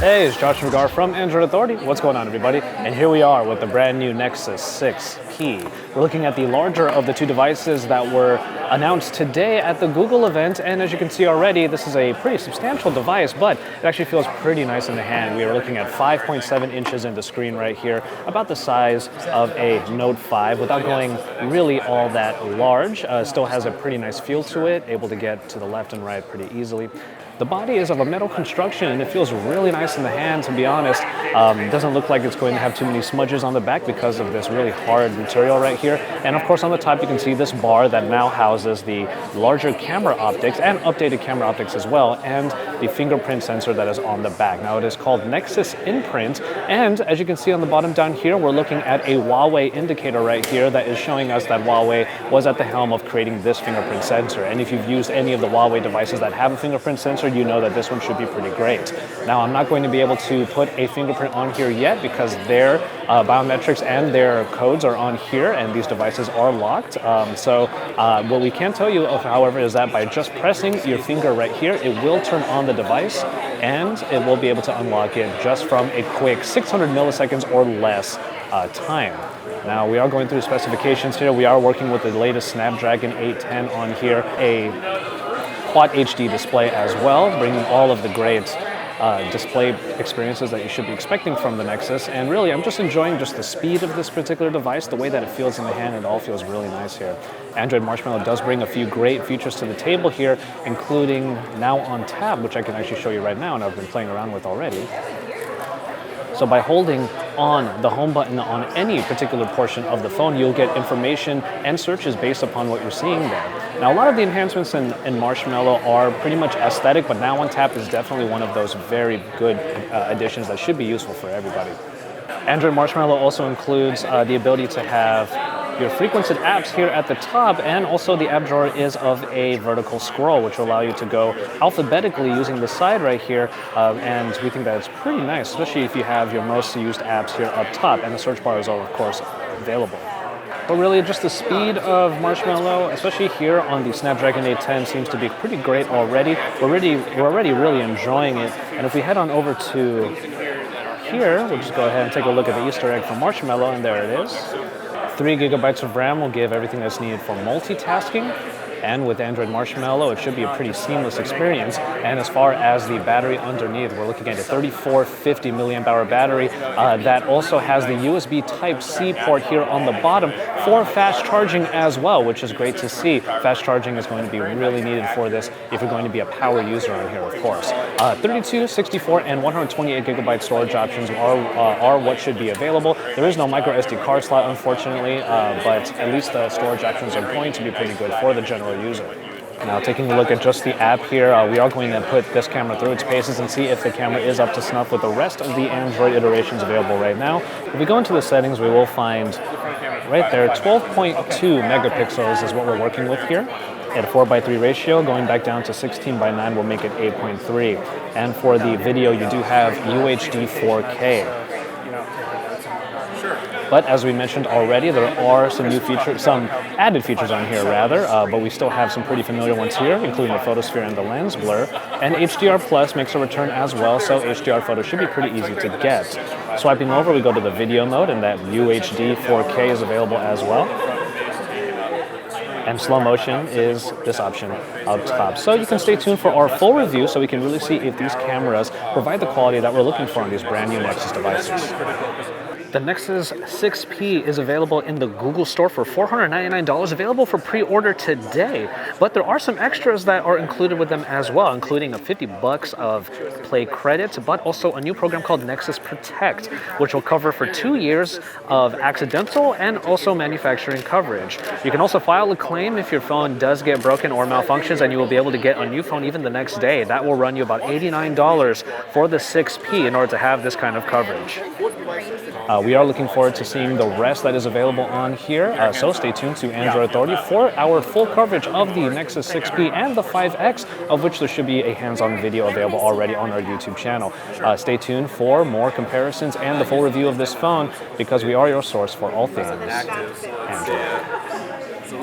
Hey, it's Josh McGar from Android Authority. What's going on, everybody? And here we are with the brand new Nexus 6P. We're looking at the larger of the two devices that were announced today at the Google event. And as you can see already, this is a pretty substantial device, but it actually feels pretty nice in the hand. We are looking at 5.7 inches in the screen right here, about the size of a Note 5 without going really all that large. Still has a pretty nice feel to it, able to get to the left and right pretty easily. The body is of a metal construction and it feels really nice in the hand, to be honest. It doesn't look like it's going to have too many smudges on the back because of this really hard material right here. And of course on the top you can see this bar that now houses the larger camera optics and updated camera optics as well, and the fingerprint sensor that is on the back. Now it is called Nexus Imprint, and as you can see on the bottom down here, we're looking at a Huawei indicator right here that is showing us that Huawei was at the helm of creating this fingerprint sensor. And if you've used any of the Huawei devices that have a fingerprint sensor, you know that this one should be pretty great. Now, I'm not going to be able to put a fingerprint on here yet because their biometrics and their codes are on here, and these devices are locked. What we can tell you, however, is that by just pressing your finger right here, it will turn on the device, and it will be able to unlock it just from a quick 600 milliseconds or less time. Now, we are going through specifications here. We are working with the latest Snapdragon 810 on here, a Quad HD display as well, bringing all of the great display experiences that you should be expecting from the Nexus. And really, I'm just enjoying just the speed of this particular device, the way that it feels in the hand. It all feels really nice here. Android Marshmallow does bring a few great features to the table here, including Now on Tab, which I can actually show you right now and I've been playing around with already. So by holding on the home button on any particular portion of the phone, you'll get information and searches based upon what you're seeing there. Now, a lot of the enhancements in Marshmallow are pretty much aesthetic, but Now on Tap is definitely one of those very good additions that should be useful for everybody. Android Marshmallow also includes the ability to have your frequented apps here at the top, and also the app drawer is of a vertical scroll, which will allow you to go alphabetically using the side right here, and we think that it's pretty nice, especially if you have your most used apps here up top, and the search bar is, of course, available. But really, just the speed of Marshmallow, especially here on the Snapdragon 810, seems to be pretty great already. We're already really enjoying it, and if we head on over to here, we'll just go ahead and take a look at the Easter egg for Marshmallow, and there it is. 3 gigabytes of RAM will give everything that's needed for multitasking. And with Android Marshmallow, it should be a pretty seamless experience. And as far as the battery underneath, we're looking at a 3450 milliamp hour battery that also has the USB Type-C port here on the bottom for fast charging as well, which is great to see. Fast charging is going to be really needed for this if you're going to be a power user on here, of course. 32, 64, and 128 gigabyte storage options are what should be available. There is no micro SD card slot, unfortunately, but at least the storage options are going to be pretty good for the general user. Now, taking a look at just the app here, we are going to put this camera through its paces and see if the camera is up to snuff with the rest of the Android iterations available right now. If we go into the settings, we will find right there 12.2 megapixels is what we're working with here. At a 4:3 ratio, going back down to 16:9 will make it 8.3. And for the video, you do have UHD 4K. But as we mentioned already, there are some new features, some added features on here rather, but we still have some pretty familiar ones here, including the photosphere and the lens blur. And HDR Plus makes a return as well, so HDR photos should be pretty easy to get. Swiping over, we go to the video mode, and that UHD 4K is available as well. And slow motion is this option up top. So you can stay tuned for our full review so we can really see if these cameras provide the quality that we're looking for on these brand new Nexus devices. The Nexus 6P is available in the Google Store for $499, available for pre-order today. But there are some extras that are included with them as well, including a $50 of Play credits, but also a new program called Nexus Protect, which will cover for 2 years of accidental and also manufacturing coverage. You can also file a claim if your phone does get broken or malfunctions, and you will be able to get a new phone even the next day. That will run you about $89 for the 6P in order to have this kind of coverage. We are looking forward to seeing the rest that is available on here, so stay tuned to Android Authority for our full coverage of the Nexus 6P and the 5X, of which there should be a hands-on video available already on our YouTube channel. Stay tuned for more comparisons and the full review of this phone, because we are your source for all things Android.